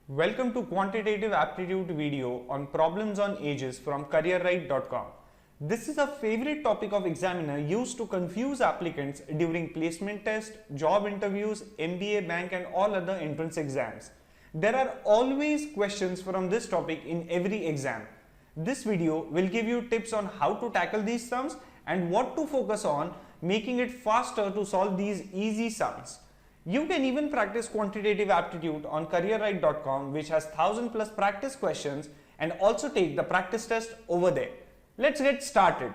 Welcome to quantitative aptitude video on problems on ages from careerright.com. This is a favorite topic of examiner used to confuse applicants during placement test, job interviews, MBA, bank and all other entrance exams. There are always questions from this topic in every exam. This video will give you tips on how to tackle these sums and what to focus on, making it faster to solve these easy sums. You can even practice quantitative aptitude on careerright.com, which has 1000+ practice questions, and also take the practice test over there. Let's get started.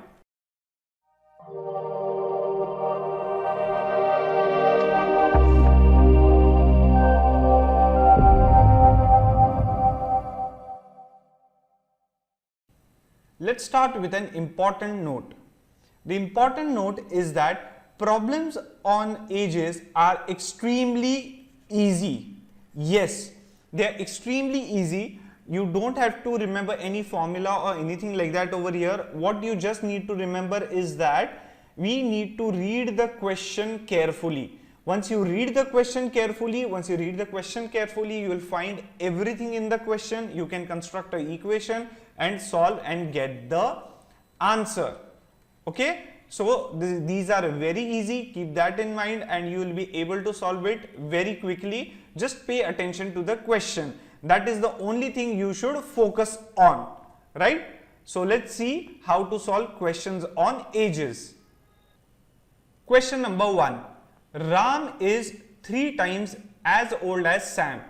Let's start with an important note. The important note is that problems on ages are extremely easy. Yes, they are extremely easy. You don't have to remember any formula or anything like that over here. What you just need to remember is that we need to read the question carefully. Once you read the question carefully, you will find everything in the question. You can construct an equation and solve and get the answer. Okay? So these are very easy, keep that in mind and you will be able to solve it very quickly. Just pay attention to the question. That is the only thing you should focus on, right? So let's see how to solve questions on ages. Question number 1. Ram is 3 times as old as Sam.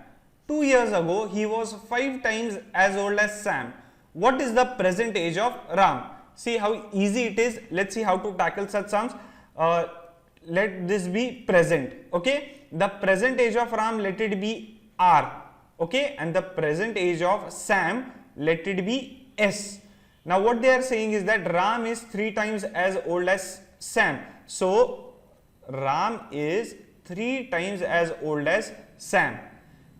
2 years ago, he was 5 times as old as Sam. What is the present age of Ram? See how easy it is. Let's see how to tackle such sums. Let this be present. Okay, the present age of Ram, let it be R. Okay, and the present age of Sam, let it be S. Now what they are saying is that Ram is 3 times as old as Sam. So Ram is 3 times as old as Sam.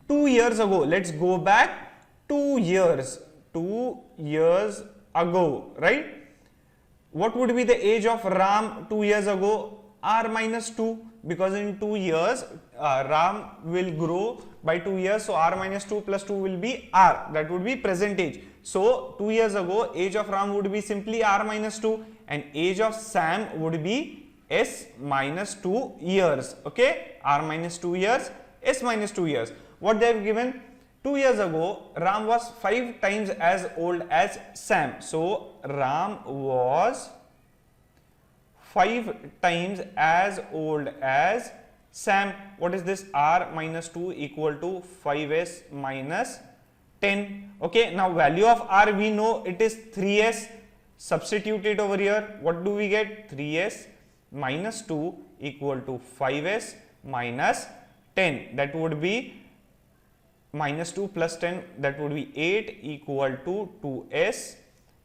2 years ago, let's go back 2 years. 2 years ago, right? What would be the age of Ram 2 years ago? R minus 2, because in 2 years Ram will grow by 2 years, so R minus 2 plus 2 will be R. That would be present age. So 2 years ago, age of Ram would be simply R minus 2 and age of Sam would be S minus 2 years. Okay, R minus 2 years, S minus 2 years. What they have given? 2 years ago, Ram was 5 times as old as Sam. So Ram was 5 times as old as Sam. What is this? R minus 2 equal to 5S minus 10. Okay, now value of R we know it is 3S. Substitute it over here. What do we get? 3S minus 2 equal to 5S minus 10. That would be minus 2 plus 10, that would be 8 equal to 2S.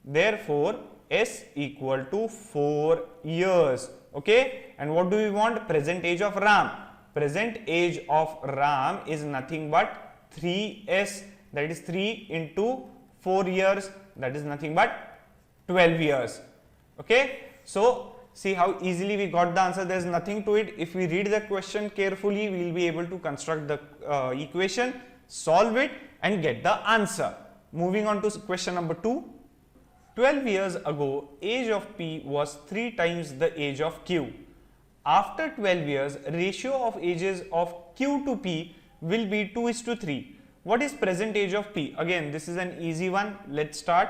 Therefore, S equal to 4 years. Okay, and what do we want? Present age of Ram. Present age of Ram is nothing but 3S, that is 3 into 4 years, that is nothing but 12 years. Okay, so see how easily we got the answer. There is nothing to it. If we read the question carefully, we will be able to construct the equation, solve it and get the answer. Moving on to question number 2. 12 years ago, age of P was 3 times the age of Q. After 12 years, ratio of ages of Q to P will be 2:3. What is present age of P? Again, this is an easy one. Let's start.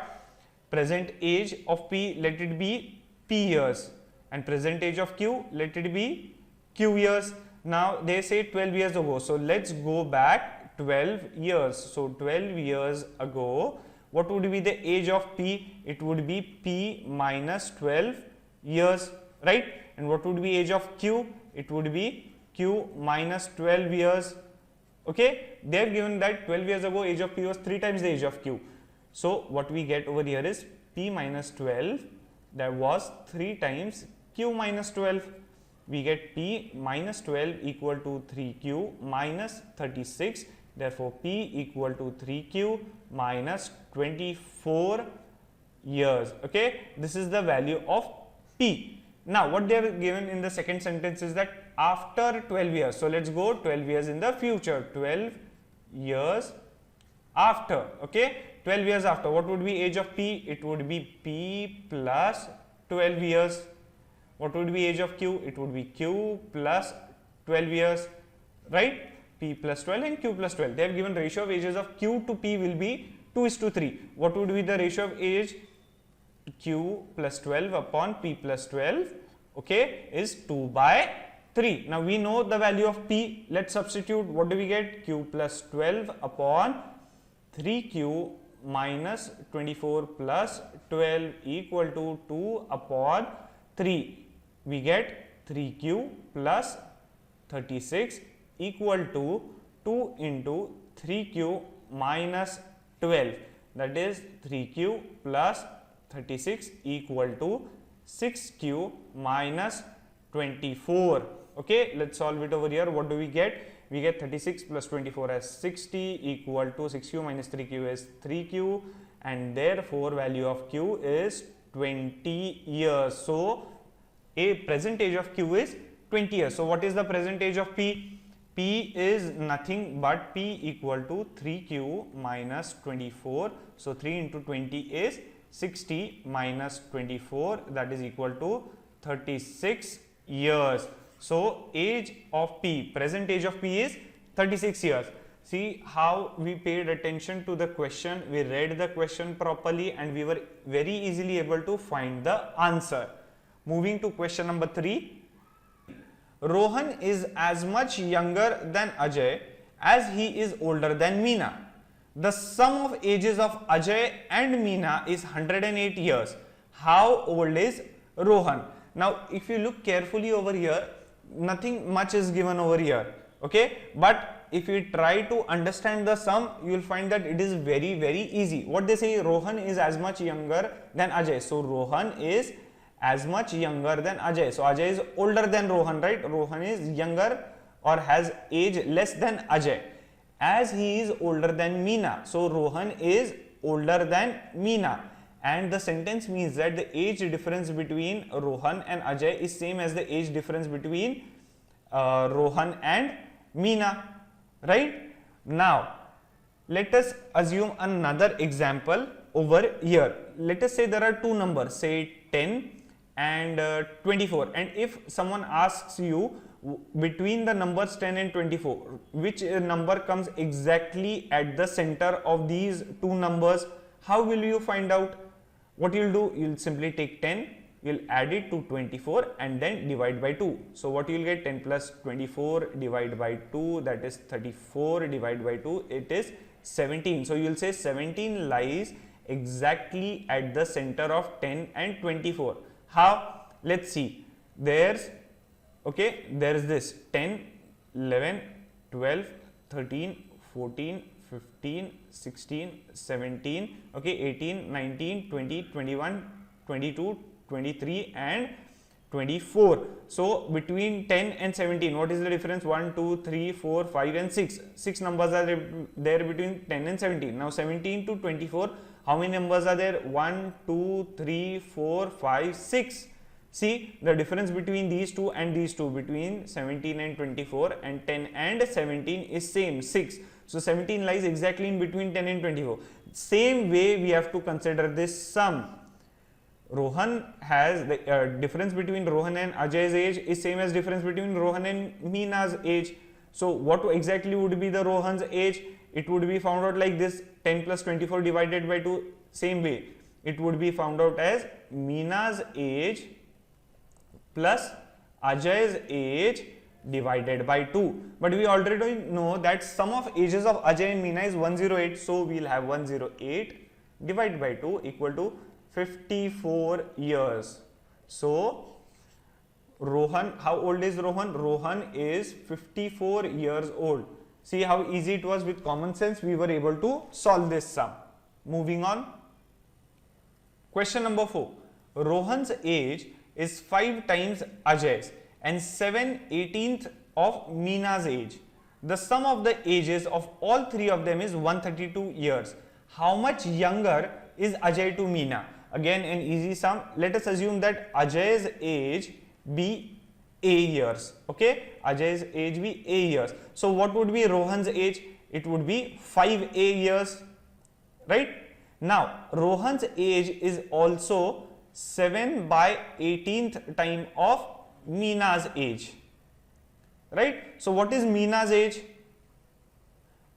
Present age of P, let it be P years, and present age of Q, let it be Q years. Now they say 12 years ago, so let's go back 12 years. So 12 years ago, what would be the age of P? It would be P minus 12 years, right? And what would be age of Q? It would be Q minus 12 years. Okay, they have given that 12 years ago age of P was 3 times the age of Q. So what we get over here is P minus 12, that was 3 times Q minus 12. We get P minus 12 equal to 3Q minus 36. Therefore, P equal to 3Q minus 24 years. Okay, this is the value of P. Now, what they have given in the second sentence is that after 12 years, so let's go 12 years in the future, 12 years after. Okay, 12 years after. What would be age of P? It would be P plus 12 years. What would be age of Q? It would be Q plus 12 years, right? P plus 12 and Q plus 12. They have given ratio of ages of Q to P will be 2:3. What would be the ratio of age? Q plus 12 upon P plus 12, okay, is 2/3. Now we know the value of P. Let's substitute. What do we get? Q plus 12 upon 3Q minus 24 plus 12 equal to 2 upon 3. We get 3Q plus 36 equal to 2 into 3Q minus 12, that is 3Q plus 36 equal to 6Q minus 24. Okay, let's solve it over here. What do we get? We get 36 plus 24 as 60 equal to 6Q minus 3Q is 3Q, and therefore value of Q is 20 years. So a present age of Q is 20 years. So what is the present age of P? P is nothing but P equal to 3Q minus 24. So 3 into 20 is 60 minus 24, that is equal to 36 years. So age of P, present age of P is 36 years. See how we paid attention to the question, we read the question properly, and we were very easily able to find the answer. Moving to question number 3. Rohan is as much younger than Ajay as he is older than Meena. The sum of ages of Ajay and Meena is 108 years. How old is Rohan? Now, if you look carefully over here, nothing much is given over here. Okay, but if you try to understand the sum, you will find that it is very easy. What they say, Rohan is as much younger than Ajay. So Rohan is as much younger than Ajay. So Ajay is older than Rohan, right? Rohan is younger or has age less than Ajay. As he is older than Meena, so Rohan is older than Meena. And the sentence means that the age difference between Rohan and Ajay is same as the age difference between Rohan and Meena, right? Now, let us assume another example over here. Let us say there are two numbers, say 10 and 24, and if someone asks you between the numbers 10 and 24, which number comes exactly at the center of these two numbers, how will you find out? What you will do, you will simply take 10, you will add it to 24 and then divide by 2. So what you will get, 10 plus 24 divided by 2, that is 34 divided by 2, it is 17. So you will say 17 lies exactly at the center of 10 and 24. How? Let's see. There's this 10, 11, 12, 13, 14, 15, 16, 17, okay, 18, 19, 20, 21, 22, 23 and 24. So between 10 and 17, what is the difference? 1, 2, 3, 4, 5 and 6. 6 numbers are there between 10 and 17. Now 17 to 24, how many numbers are there? 1, 2, 3, 4, 5, 6. See the difference between these two and these two, between 17 and 24 and 10 and 17 is same, 6. So 17 lies exactly in between 10 and 24. Same way we have to consider this sum. Rohan has the difference between Rohan and Ajay's age is same as difference between Rohan and Meena's age. So what exactly would be the Rohan's age? It would be found out like this, 10 plus 24 divided by 2, same way. It would be found out as Meena's age plus Ajay's age divided by 2. But we already know that sum of ages of Ajay and Meena is 108. So we will have 108 divided by 2 equal to 54 years. So Rohan, how old is Rohan? Rohan is 54 years old. See how easy it was. With common sense we were able to solve this sum. Moving on. Question number 4. Rohan's age is 5 times Ajay's and 7/18 of Meena's age. The sum of the ages of all three of them is 132 years. How much younger is Ajay to Meena? Again an easy sum. Let us assume that Ajay's age be A years. Okay, Ajay's age be A years. So what would be Rohan's age? it would be 5a years, right? Now, Rohan's age is also 7 by 18th time of Meena's age, right? So, what is Meena's age?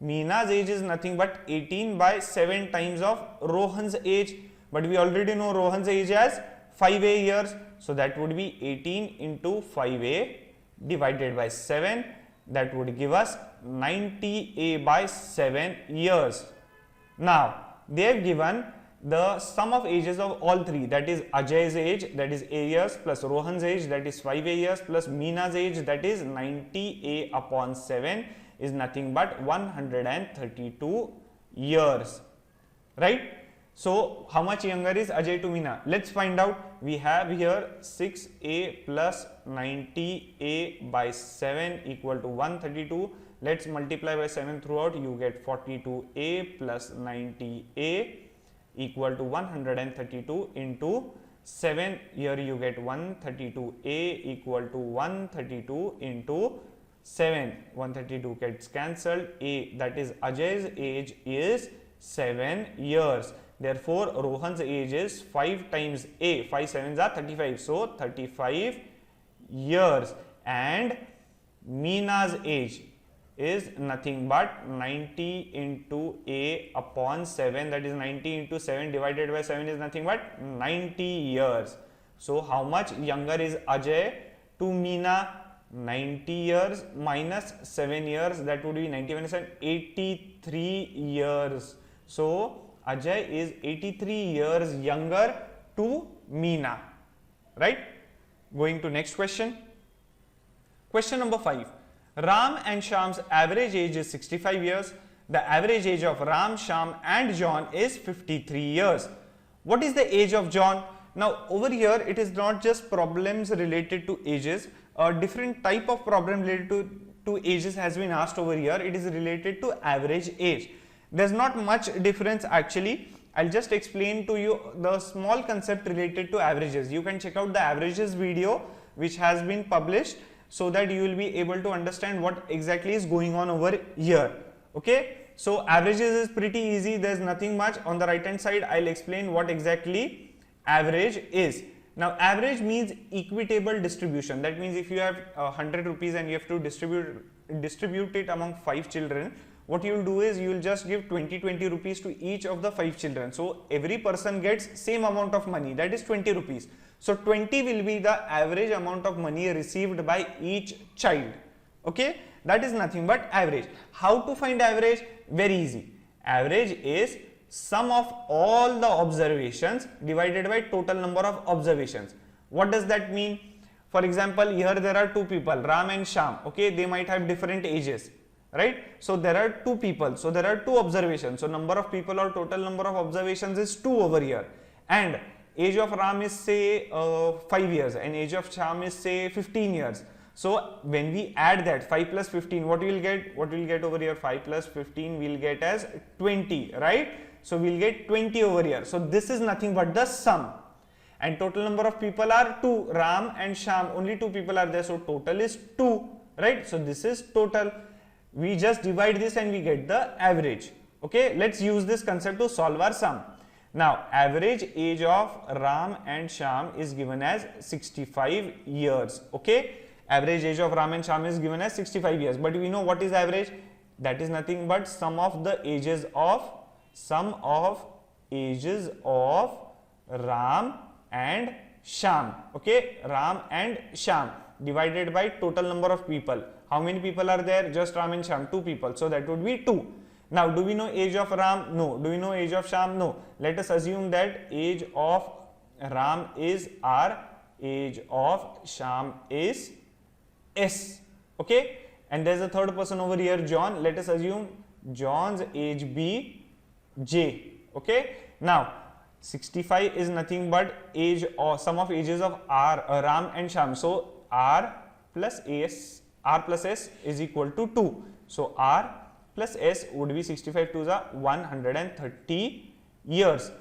Meena's age is nothing but 18 by 7 times of Rohan's age, but we already know Rohan's age as 5a years. So, that would be 18 into 5a divided by 7, that would give us 90a by 7 years. Now, they have given the sum of ages of all three, that is Ajay's age, that is a years, plus Rohan's age, that is 5a years, plus Meena's age, that is 90a upon 7 is nothing but 132 years, right? So, how much younger is Ajay to Meena? Let's find out. We have here 6a plus 90a by 7 equal to 132. Let's multiply by 7 throughout. You get 42a plus 90a equal to 132 into 7. Here you get 132a equal to 132 into 7. 132 gets cancelled. A, that is Ajay's age, is 7 years. Therefore, Rohan's age is 5 times a. 5 sevens are 35. So, 35 years. And Meena's age is nothing but 90 into a upon 7, that is 90 into 7 divided by 7 is nothing but 90 years. So, how much younger is Ajay to Meena? 90 years minus 7 years, that would be 90 minus 7, 83 years. So, Ajay is 83 years younger to Meena, right? Going to next question. Question number 5. Ram and Shyam's average age is 65 years. The average age of Ram, Shyam and John is 53 years. What is the age of John? Now, over here it is not just problems related to ages. A different type of problem related to ages has been asked over here. It is related to average age. There is not much difference actually. I will just explain to you the small concept related to averages. You can check out the averages video which has been published, so that you will be able to understand what exactly is going on over here. Okay. So, averages is pretty easy. There is nothing much. On the right hand side, I will explain what exactly average is. Now, average means equitable distribution. That means if you have 100 rupees and you have to distribute it among 5 children, what you will do is you will just give 20 rupees to each of the 5 children. So, every person gets same amount of money, that is 20 rupees. So, 20 will be the average amount of money received by each child. Okay, that is nothing but average. How to find average? Very easy. Average is sum of all the observations divided by total number of observations. What does that mean? For example, here there are 2 people, Ram and Shyam. Okay, they might have different ages, right? So, there are 2 people. So, there are 2 observations. So, number of people or total number of observations is 2 over here. And age of Ram is say 5 years and age of Shyam is say 15 years. So, when we add that 5 plus 15, what we will get? What we will get over here? 5 plus 15 we will get as 20, right? So, we will get 20 over here. So, this is nothing but the sum. And total number of people are 2, Ram and Shyam, only 2 people are there. So, total is 2, right? So, this is total. We just divide this and we get the average. Okay, let's use this concept to solve our sum. Now, average age of Ram and Shyam is given as 65 years. Okay, average age of Ram and Shyam is given as 65 years. But we know what is average? That is nothing but sum of the ages of Ram and Shyam. Okay, Ram and Shyam divided by total number of people. How many people are there? Just Ram and Shyam, 2 people. So, that would be 2. Now, do we know age of Ram? No. Do we know age of Shyam? No. Let us assume that age of Ram is R, age of Shyam is S. Okay. And there is a third person over here, John. Let us assume John's age be J. Okay. Now, 65 is nothing but age or sum of ages of Ram and Shyam. So, R plus S is equal to 2. So, R plus S would be 65 to the 130 years.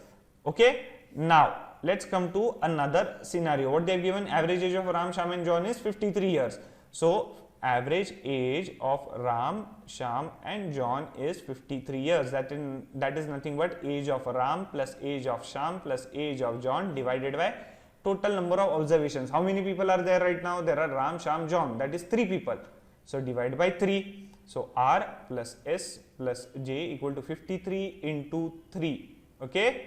Okay. Now, let's come to another scenario. What they have given, average age of Ram, Shyam and John is 53 years. So, average age of Ram, Shyam and John is 53 years. That is nothing but age of Ram plus age of Shyam plus age of John divided by total number of observations. How many people are there right now? There are Ram, Shyam, John. That is 3 people. So divide by 3. So R plus S plus J equal to 53 into 3. Okay.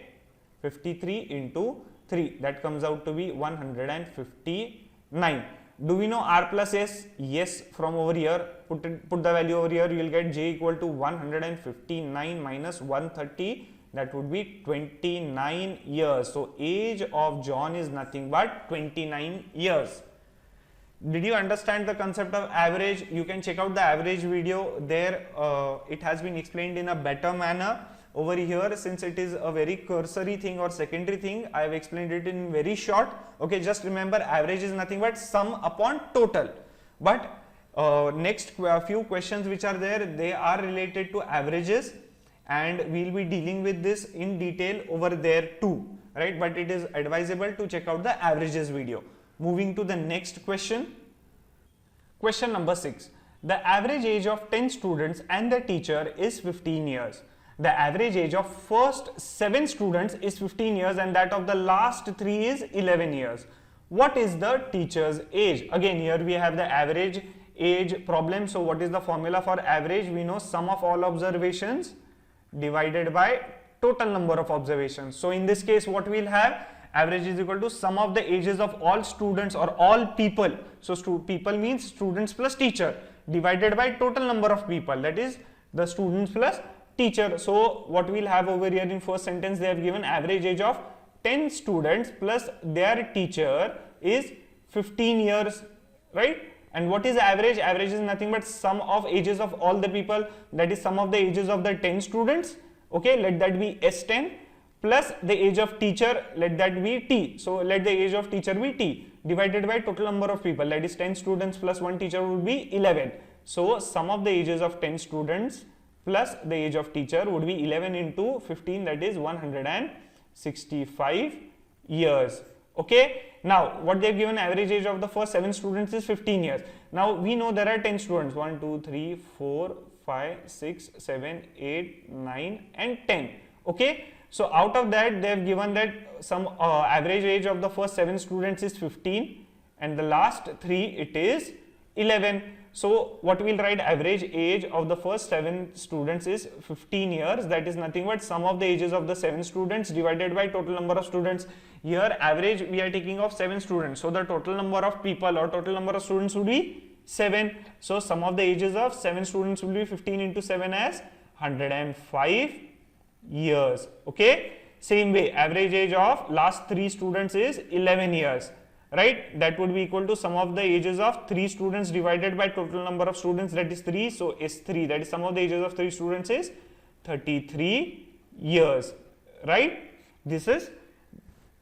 53 into 3. That comes out to be 159. Do we know R plus S? Yes, from over here, put the value over here, you will get J equal to 159 minus 130, that would be 29 years. So age of John is nothing but 29 years. Did you understand the concept of average? You can check out the average video there. It has been explained in a better manner. Over here, since it is a very cursory thing or secondary thing, I have explained it in very short. Okay, just remember average is nothing but sum upon total. But next few questions which are there, they are related to averages, and we will be dealing with this in detail over there too, right? But it is advisable to check out the averages video. Moving to the next question. Question number 6. The average age of 10 students and the teacher is 15 years. The average age of first 7 students is 15 years and that of the last 3 is 11 years. What is the teacher's age? Again, here we have the average age problem. So what is the formula for average? We know sum of all observations divided by total number of observations. So in this case, what we'll have? Average is equal to sum of the ages of all students or all people. So people means students plus teacher divided by total number of people, that is the students plus teacher. So what we'll have over here in first sentence, they have given average age of 10 students plus their teacher is 15 years, right? And what is average? Average is nothing but sum of ages of all the people, that is sum of the ages of the 10 students, okay, let that be S10, plus the age of teacher, let that be T. So let the age of teacher be T divided by total number of people, that is 10 students plus 1 teacher would be 11. So sum of the ages of 10 students plus the age of teacher would be 11 into 15, that is 165 years. Okay. Now what they have given average age of the first 7 students is 15 years. Now we know there are 10 students, 1, 2, 3, 4, 5, 6, 7, 8, 9 and 10. Okay. So out of that they have given that some average age of the first 7 students is 15 and the last 3 it is 11. So what we will write, average age of the first 7 students is 15 years, that is nothing but sum of the ages of the 7 students divided by total number of students. Here average we are taking of 7 students, so the total number of people or total number of students would be 7. So sum of the ages of 7 students will be 15 into 7 as 105 years. Okay. Same way, average age of last 3 students is 11 years. Right, that would be equal to sum of the ages of 3 students divided by total number of students, that is 3. So S3, that is sum of the ages of 3 students is 33 years. Right, this is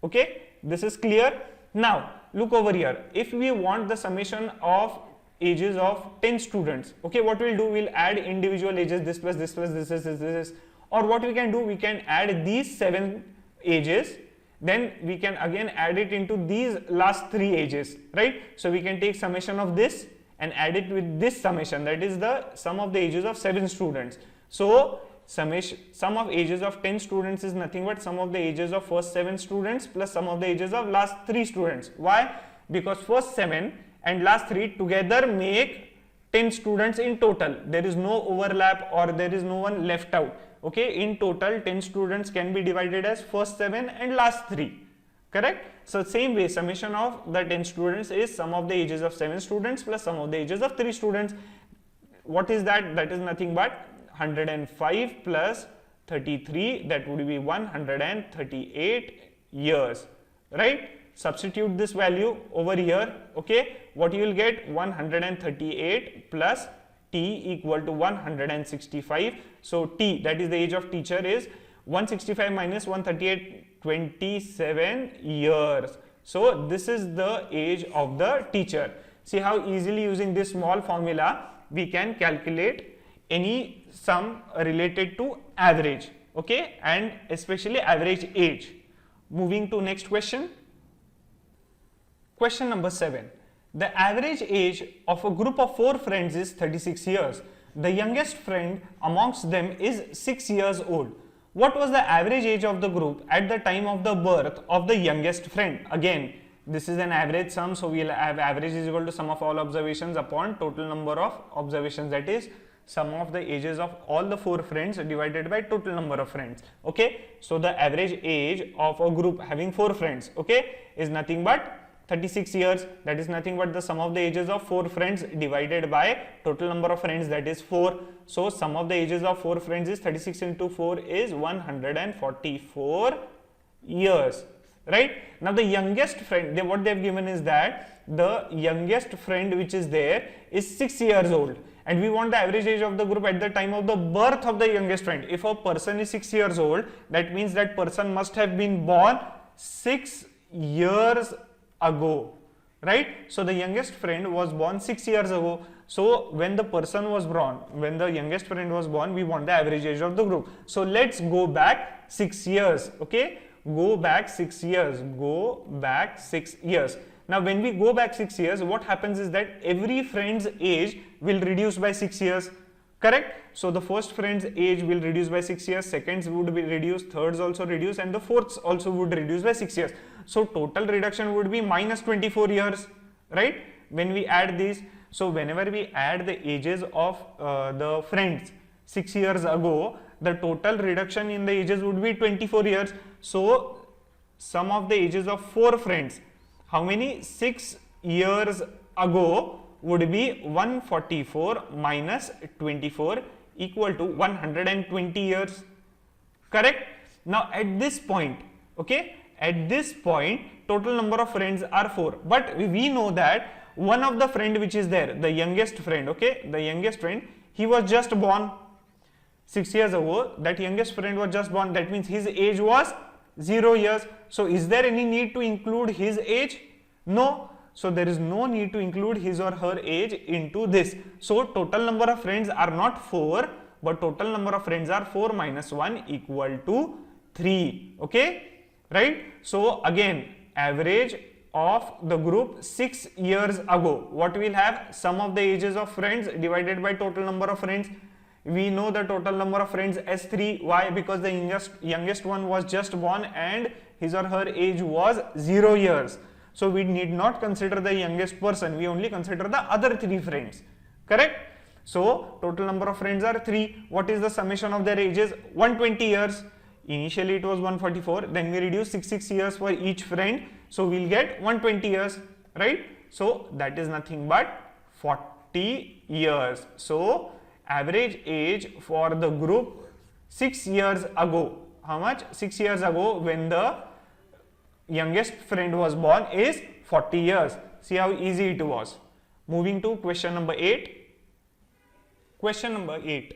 okay, this is clear. Now look over here, if we want the summation of ages of 10 students, okay, what we'll do, we'll add individual ages, this plus this plus this, or what we can do, we can add these 7 ages, then we can again add it into these last 3 ages, right? So we can take summation of this and add it with this summation, that is the sum of the ages of 7 students. So sum of ages of 10 students is nothing but sum of the ages of first 7 students plus sum of the ages of last 3 students. Why? Because first 7 and last 3 together make 10 students in total. There is no overlap or there is no one left out. Okay, in total 10 students can be divided as first 7 and last 3, correct? So same way, summation of the 10 students is sum of the ages of 7 students plus sum of the ages of 3 students. What is that? That is nothing but 105 plus 33, that would be 138 years, right? Substitute this value over here. Okay, what you will get, 138 plus T equal to 165. So T, that is the age of teacher, is 165 minus 138, 27 years. So this is the age of the teacher. See how easily using this small formula we can calculate any sum related to average, okay, and especially average age. Moving to next question. Question number 7. The average age of a group of 4 friends is 36 years. The youngest friend amongst them is 6 years old. What was the average age of the group at the time of the birth of the youngest friend? Again, this is an average sum, so we'll have average is equal to sum of all observations upon total number of observations, that is sum of the ages of all the 4 friends divided by total number of friends. Okay, so the average age of a group having 4 friends, okay, is nothing but 36 years. That is nothing but the sum of the ages of 4 friends divided by total number of friends, that is 4. So sum of the ages of 4 friends is 36 into 4 is 144 years. Right? Now the youngest friend, what they have given is that the youngest friend which is there is 6 years old, and we want the average age of the group at the time of the birth of the youngest friend. If a person is 6 years old, that means that person must have been born 6 years ago, right? So the youngest friend was born 6 years ago. So when the person was born, when the youngest friend was born, we want the average age of the group. So let's go back 6 years, okay? Go back 6 years, go back 6 years. Now when we go back 6 years, what happens is that every friend's age will reduce by 6 years, correct? So the first friend's age will reduce by 6 years, seconds would be reduced, thirds also reduce, and the fourths also would reduce by 6 years. So total reduction would be minus 24 years, right? When we add these, so whenever we add the ages of the friends 6 years ago, the total reduction in the ages would be 24 years. So sum of the ages of 4 friends, how many? 6 years ago would be 144 minus 24 equal to 120 years, correct? Now at this point, okay, at this point total number of friends are 4, but we know that one of the friend which is there, the youngest friend, okay, the youngest friend, he was just born 6 years ago. That youngest friend was just born, that means his age was 0 years. So is there any need to include his age? No. So there is no need to include his or her age into this. So total number of friends are not 4, but total number of friends are 4 minus 1 equal to 3, okay, right? So again, average of the group 6 years ago, what we'll have? Sum of the ages of friends divided by total number of friends. We know the total number of friends as 3. Why? Because the youngest one was just born and his or her age was 0 years. So we need not consider the youngest person, we only consider the other 3 friends, correct? So total number of friends are 3. What is the summation of their ages? 120 years. Initially it was 144, then we reduce 6 years for each friend, so we'll get 120 years, right? So that is nothing but 40 years. So average age for the group 6 years ago, how much? 6 years ago when the youngest friend was born is 40 years. See how easy it was. Moving to question number 8. Question number 8.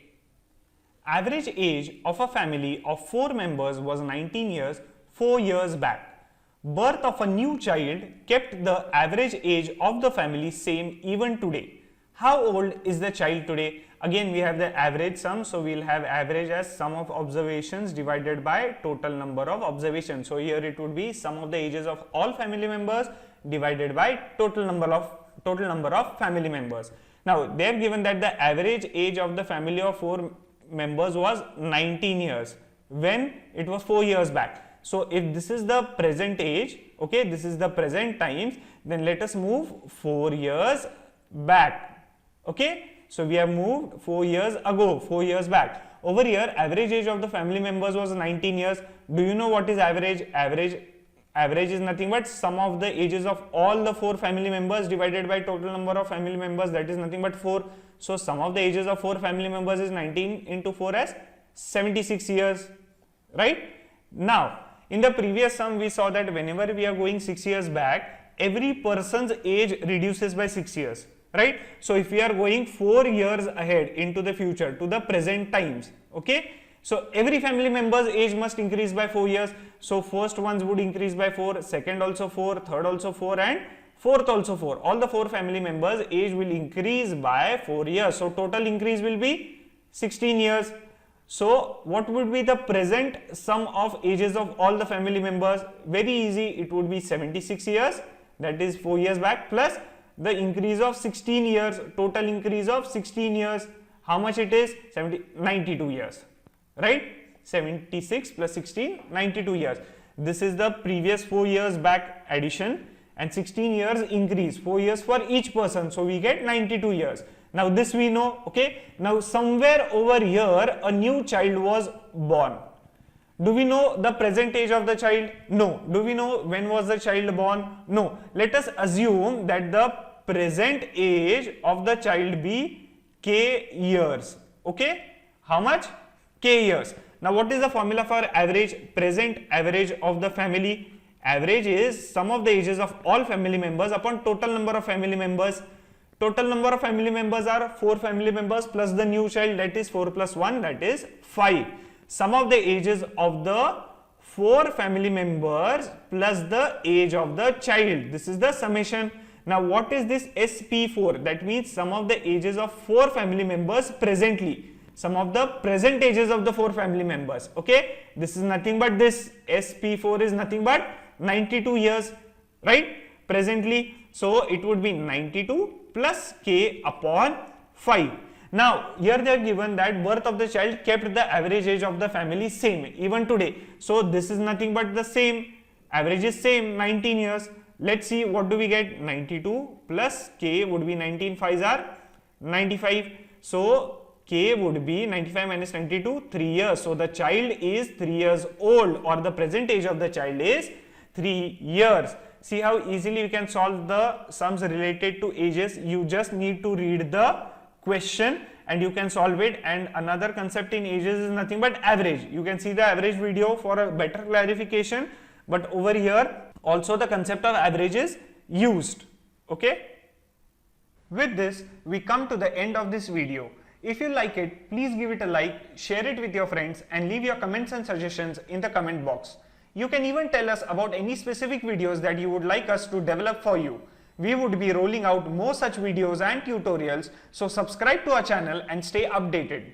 Average age of a family of 4 members was 19 years 4 years back. Birth of a new child kept the average age of the family same even today. How old is the child today? Again we have the average sum, so we'll have average as sum of observations divided by total number of observations. So here it would be sum of the ages of all family members divided by total number of family members. Now they have given that the average age of the family of 4 members was 19 years when it was 4 years back. So if this is the present age, okay, this is the present times, then let us move 4 years back, okay. So we have moved 4 years ago, 4 years back. Over here average age of the family members was 19 years. Do you know what is average? Average is nothing but sum of the ages of all the 4 family members divided by total number of family members, that is nothing but 4. So sum of the ages of 4 family members is 19 into 4 as 76 years, right? Now in the previous sum we saw that whenever we are going 6 years back, every person's age reduces by 6 years, right? So if we are going 4 years ahead into the future to the present times, okay, so every family member's age must increase by 4 years. So first ones would increase by 4, second also 4, third also 4, and fourth also 4. All the 4 family members age will increase by 4 years. So total increase will be 16 years. So what would be the present sum of ages of all the family members? Very easy, it would be 76 years, that is 4 years back, plus the increase of 16 years, total increase of 16 years, how much it is? 92 years, right? 76 plus 16, 92 years. This is the previous 4 years back addition, and 16 years increase, 4 years for each person, so we get 92 years. Now this we know, okay. Now somewhere over here a new child was born. Do we know the present age of the child? No. Do we know when was the child born? No. Let us assume that the present age of the child be k years, okay. How much? K years. Now what is the formula for average? Present average of the family. Average is sum of the ages of all family members upon total number of family members. Total number of family members are 4 family members plus the new child, that is 4 plus 1, that is 5. Sum of the ages of the 4 family members plus the age of the child. This is the summation. Now what is this SP4? That means sum of the ages of 4 family members presently. Sum of the present ages of the 4 family members. Okay. This is nothing but this. SP4 is nothing but 92 years, right? Presently. So it would be 92 plus k upon 5. Now here they are given that birth of the child kept the average age of the family same even today. So this is nothing but the same. Average is same, 19 years. Let's see what do we get. 92 plus k would be 19 5s are 95. So k would be 95 minus 92, 3 years. So the child is 3 years old, or the present age of the child is 3 years. See how easily we can solve the sums related to ages. You just need to read the question and you can solve it. And another concept in ages is nothing but average. You can see the average video for a better clarification. But over here also the concept of average is used. Okay. With this we come to the end of this video. If you like it, please give it a like, share it with your friends and leave your comments and suggestions in the comment box. You can even tell us about any specific videos that you would like us to develop for you. We would be rolling out more such videos and tutorials, so subscribe to our channel and stay updated.